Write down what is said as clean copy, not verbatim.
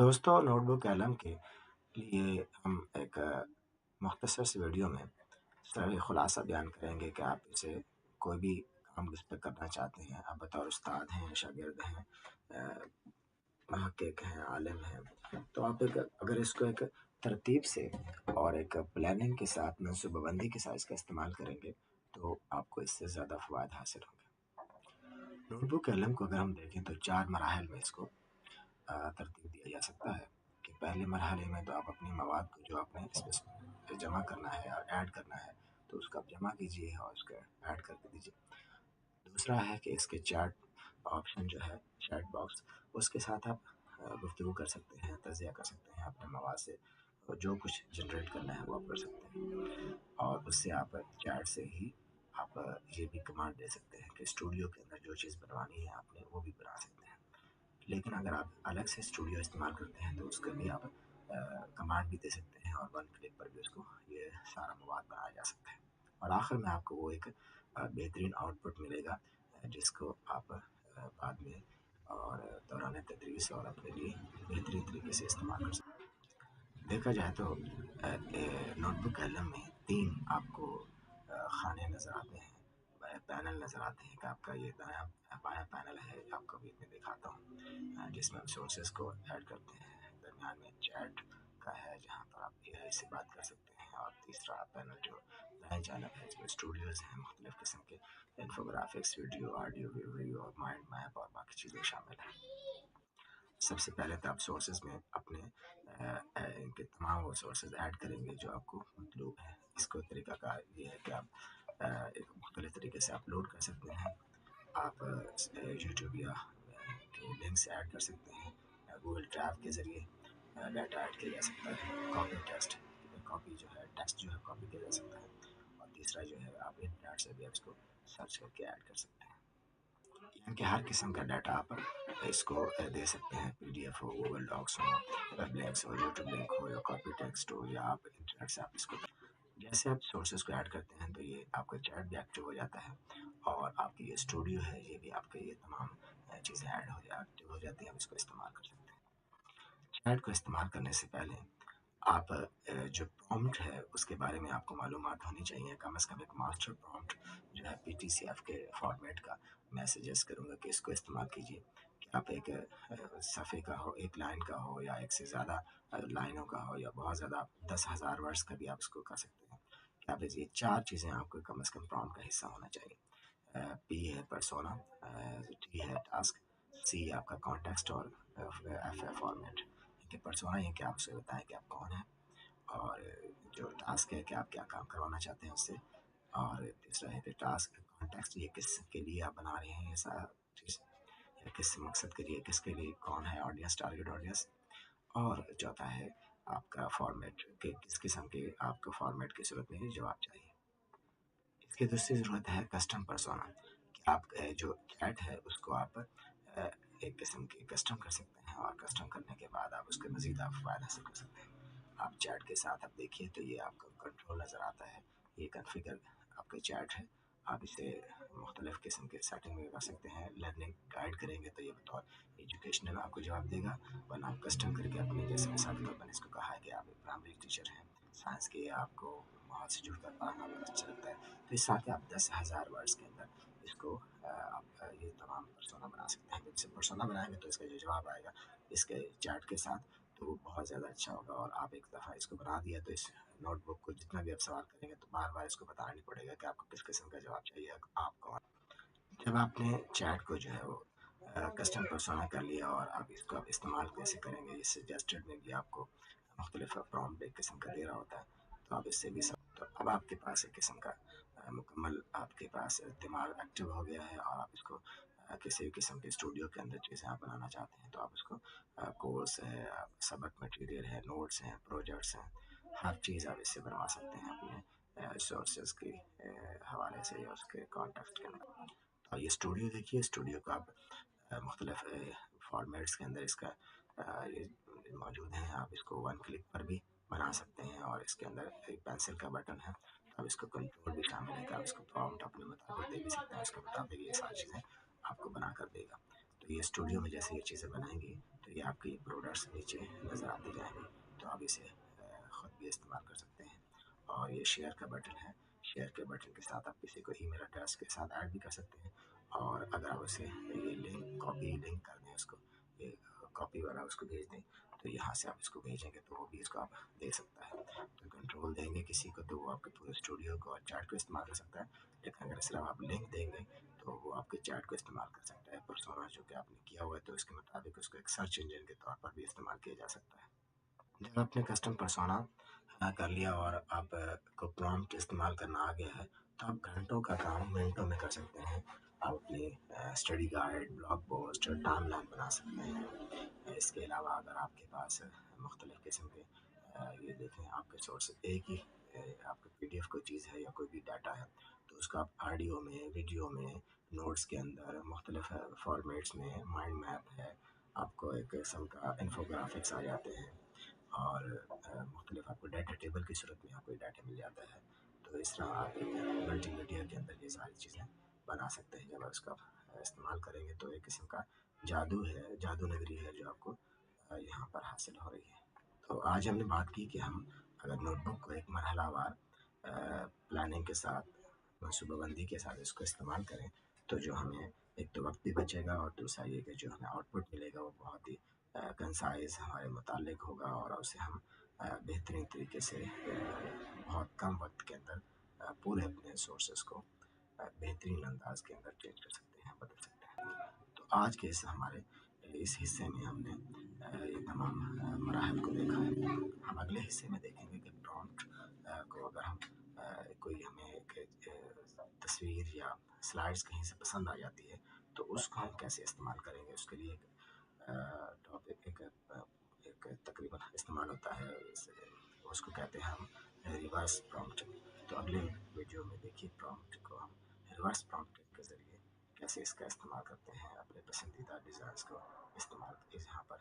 दोस्तों, नोटबुक कलम के लिए हम एक मुख्तसर सी वीडियो में सरल खुलासा बयान करेंगे कि आप इसे कोई भी काम जिस पे करना चाहते हैं, आप बतौर उस्ताद हैं, शागिर्द हैं, महक़्क़िक़ हैं, आलिम हैं, तो आप अगर इसको एक तरतीब से और एक प्लानिंग के साथ, मनसूबाबंदी के साथ इसका इस्तेमाल करेंगे तो आपको इससे ज़्यादा फ़वाइद हासिल होंगे। नोटबुक कलम को अगर हम देखें तो 4 मराहिल में इसको तरतीब दिया जा सकता है कि पहले मरहले में तो आप अपनी मवाद को जो आपने इसमें जमा करना है और ऐड करना है तो उसको आप जमा कीजिए और उसको ऐड करके दीजिए। दूसरा है कि इसके चैट ऑप्शन जो है, चैट बॉक्स, उसके साथ आप गुफ्तगू कर सकते हैं, तज़िया कर सकते हैं अपने मवाद से, और जो कुछ जनरेट करना है वो आप कर सकते हैं। और उससे आप चैट से ही आप ये भी कमांड दे सकते हैं कि स्टूडियो के अंदर जो चीज़ बनवानी है आपने वो भी बना सकते हैं। लेकिन अगर आप अलग से स्टूडियो इस्तेमाल करते हैं तो उसका भी आप कमांड भी दे सकते हैं और वन क्लिक पर भी उसको ये सारा मवाद बनाया जा सकता है। और आखिर में आपको वो एक बेहतरीन आउटपुट मिलेगा जिसको आप बाद में और दौरान तदरीस और अपने लिए बेहतरीन तरीके से इस्तेमाल कर सकते हैं। देखा जाए तो नोटबुक कलम में 3 आपको खाने नज़र आते हैं, पैनल नज़र आते हैं कि आपका ये दायां बायां पैनल है, आपको भी मैं दिखाता हूँ, जिसमें हम सोर्सेज को ऐड करते हैं। दरमियान में चैट का है जहाँ पर आप एआई से बात कर सकते हैं, और तीसरा पैनल जो दाएं जानब है इसमें स्टूडियोज़ हैं, मुख्तलिफ़ किस्म के इन्फोग्राफिक्स, वीडियो, ऑडियो, वीडियो और माइंड मैप और बाकी चीज़ें शामिल हैं। सबसे पहले तो आप सोर्सेज में अपने इनके तमाम वो सोर्सेज ऐड करेंगे जो आपको मतलूब है। इसको तरीक़ाकार ये है कि आप एक मुख्तलिफ़ तरीके से अपलोड कर सकते हैं। आप यूट्यूब या के लिंक से ऐड कर सकते हैं, गूगल ड्राइव के ज़रिए डाटा ऐड किया जा सकता है, कॉपी जो है टेक्स्ट जो है कॉपी किया जा सकता है, और तीसरा जो है आप इंटरनेट से भी आप इसको सर्च करके ऐड कर सकते हैं। यानी कि हर किस्म का डाटा आप इसको दे सकते हैं, पीडीएफ हो, गूगल डॉक्स हो, वेब लिंक्स हो, यूट्यूब लिंक हो, या कॉपी टेक्स्ट हो, या आप इंटरनेट से आप इसको जैसे आप सोर्सेज को ऐड करते हैं तो ये आपका चैट भी एक्टिव हो जाता है, और आपकी ये स्टूडियो है ये भी आपके ये तमाम चीज़ें ऐड हो एक्टिव हो जाती हैं, आप इसको इस्तेमाल कर सकते हैं। चैट को इस्तेमाल करने से पहले आप जो प्रॉम्प्ट है उसके बारे में आपको मालूमात होनी चाहिए, कम से कम एक मास्टर प्रॉम्प्ट जो है पीटीसीएफ के फॉर्मेट का। मैं सजेस्ट करूँगा कि इसको इस्तेमाल कीजिए कि आप एक सफ़े का हो, एक लाइन का हो, या एक से ज़्यादा लाइनों का हो, या बहुत ज़्यादा 10,000 वर्ड्स का भी आप इसको कर सकते हैं। क्या आप ये 4 चीज़ें आपको कम से कम प्रॉम्प्ट का हिस्सा होना चाहिए। पी है पर्सोना, टी है टास्क, सी आपका कॉन्टेक्स्ट, और एफ है फॉर्मेट। कि पर्सोना ये कि आप उसे बताएं कि आप कौन हैं, और जो टास्क है कि आप क्या काम करवाना चाहते हैं उससे, और तीसरा है कि टास्क कॉन्टेक्स्ट ये किस के लिए आप बना रहे हैं ऐसा चीज़, या किस मकसद के लिए, किसके लिए, कौन है ऑडियंस, टारगेट ऑडियंस। और चौथा है आपका फॉर्मेट के किस किस्म के आपको फॉर्मेट की सूरत में जवाब चाहिए। इसकी दूसरी ज़रूरत है कस्टम पर्सोना, कि आप जो चैट है उसको आप एक किस्म की कस्टम कर सकते हैं, और कस्टम करने के बाद आप उसके मज़ीद आप फ़ायदा हासिल कर सकते हैं। आप चैट के साथ आप देखिए तो ये आपको कंट्रोल नज़र आता है, ये कन्फिगर आपके चैट है। आप इसे मुख्तलिफ़ किस्म के सेटिंग में कर सकते हैं। लर्निंग गाइड करेंगे तो ये बतौर एजुकेशनल आपको जवाब देगा, वरना आप कस्टम करके अपने, जैसे मिसाल के तौर पर इसको कहा है कि आप एक प्राइमरी टीचर हैं साइंस के, आपको माहौल से जुड़ कर पढ़ाना बहुत अच्छा लगता है, तो इस साथ आप 10,000 वर्ड्स के अंदर इसको आप ये तमाम पर्सोना बना सकते हैं। जब से पर्सोना बनाएंगे तो इसका जो जवाब आएगा इसके चैट के साथ, तो वो बहुत ज़्यादा अच्छा होगा। और आप एक दफ़ा इसको बना दिया तो इस नोटबुक को जितना भी आप सवाल करेंगे तो बार बार इसको बताना नहीं पड़ेगा कि आपको किस किस्म का जवाब चाहिए, आप कौन। जब आपने चैट को जो है वो कस्टम पर्सोना कर लिया, और आप इसको आप इस्तेमाल कैसे करेंगे, ये सजेस्टेड में भी आपको मुख्तलिफ प्रॉम्प्ट एक किस्म का दे रहा होता है, तो आप इससे भी सब, तो अब आपके पास एक किस्म का मुकम्मल आपके पास दिमाग एक्टिव हो गया है, और आप इसको किसी भी किस्म के स्टूडियो के अंदर चीज़ें आप बनाना चाहते हैं तो आप उसको कोर्स है, सबक मटेरियल है, नोट्स हैं, प्रोजेक्ट्स हैं, हर चीज़ आप इससे बनवा सकते हैं अपने सोर्सेज के हवाले से या उसके कॉन्टेक्स्ट के अंदर। और ये स्टूडियो देखिए, स्टूडियो को आप मुख्तलिफ फॉर्मेट्स के अंदर इसका ये मौजूद है। आप इसको वन क्लिक पर भी बना सकते हैं, और इसके अंदर एक पेंसिल का बटन है, अब इसको कंट्रोल भी शामिल है कि आप इसको प्रॉम्प्ट अपने मुताबिक दे भी सकते हैं, उसके मुताबिक ये सारी चीज़ें आपको बना कर देगा। तो ये स्टूडियो में जैसे ये चीज़ें बनाएंगी तो تو یہ آپ کی پروڈکٹس نیچے نظر آتی جائیں گی، تو آپ اسے خود بھی استعمال کر سکتے ہیں۔ اور یہ شیئر کا بٹن ہے، شیئر کے بٹن کے ساتھ آپ کسی کو ای میل ایڈریس کے ساتھ ایڈ بھی کر سکتے ہیں، اور اگر آپ اسے یہ لنک کاپی لنک کر دیں، اس کو یہ کاپی والا اس کو بھیج دیں، تو یہاں سے آپ اس کو بھیجیں گے تو وہ بھی اس کو آپ دیکھ سکتا ہے۔ تو کنٹرول دیں گے کسی کو تو وہ آپ کے پورے اسٹوڈیو کو اور چیٹ کو استعمال کر سکتا ہے، لیکن اگر صرف آپ لنک دیں گے تو وہ آپ کے چیٹ کو استعمال کر سکتا ہے۔ پرسونا جو کہ آپ نے کیا ہوا ہے تو اس کے مطابق اس کو ایک سرچ انجن کے طور پر بھی استعمال کیا جا سکتا ہے۔ جب آپ نے کسٹم پرسونا کر لیا اور آپ کو پرومپٹ استعمال کرنا آ گیا ہے، تو آپ گھنٹوں کا کام منٹوں میں کر سکتے ہیں۔ آپ اپنی اسٹڈی گائیڈ، بلاگ پوسٹ اور ٹائم لائن بنا سکتے ہیں۔ اس کے علاوہ اگر آپ کے پاس مختلف قسم کے یہ دیکھیں آپ کے سورس ایک ہی آپ کا پی ڈی ایف کوئی چیز ہے یا کوئی بھی ڈاٹا ہے، تو اس کو آپ آڈیو میں، ویڈیو میں، نوٹس کے اندر مختلف فارمیٹس میں، مائنڈ میپ ہے، آپ کو ایک قسم کا انفوگرافکس آ جاتے ہیں، اور مختلف آپ کو ڈیٹا ٹیبل کی صورت میں آپ کو ڈاٹا مل جاتا ہے۔ تو اس طرح آپ ایک ملٹی میڈیا کے اندر یہ ساری چیزیں بنا سکتے ہیں۔ جب آپ اس کا استعمال کریں گے تو ایک قسم کا جادو ہے، جادو نگری ہے جو آپ کو یہاں پر حاصل ہو رہی ہے۔ تو آج ہم نے بات کی کہ ہم اگر نوٹ بک کو ایک مرحلہ وار پلاننگ کے ساتھ، منصوبہ بندی کے ساتھ اس کو استعمال کریں، تو جو ہمیں ایک تو وقت بھی بچے گا، اور دوسرا یہ کہ جو ہمیں آؤٹ پٹ ملے گا وہ بہت ہی کنسائز ہمارے متعلق ہوگا، اور اسے ہم بہترین طریقے سے بہت کم وقت کے اندر پورے اپنے سورسز کو بہترین انداز کے اندر چینج کر سکتے ہیں، بدل سکتے ہیں۔ تو آج کے ہمارے اس حصے میں ہم نے یہ تمام مراحل کو دیکھا ہے۔ ہم اگلے حصے میں دیکھیں گے کہ پرومپٹ کو اگر ہم کوئی ہمیں ایک تصویر یا سلائڈس کہیں سے پسند آ جاتی ہے تو اس کو ہم کیسے استعمال کریں گے۔ اس کے لیے ٹاپک ایک تقریباً استعمال ہوتا ہے، اس کو کہتے ہیں ہم ریورس پرومپٹ۔ تو اگلے ویڈیو میں دیکھیے پرومپٹ کو ہم ریورس پرومپٹ کے ذریعے کیسے اس کا استعمال کرتے ہیں، اپنے پسندیدہ ڈیزائنس کو استعمال یہاں پر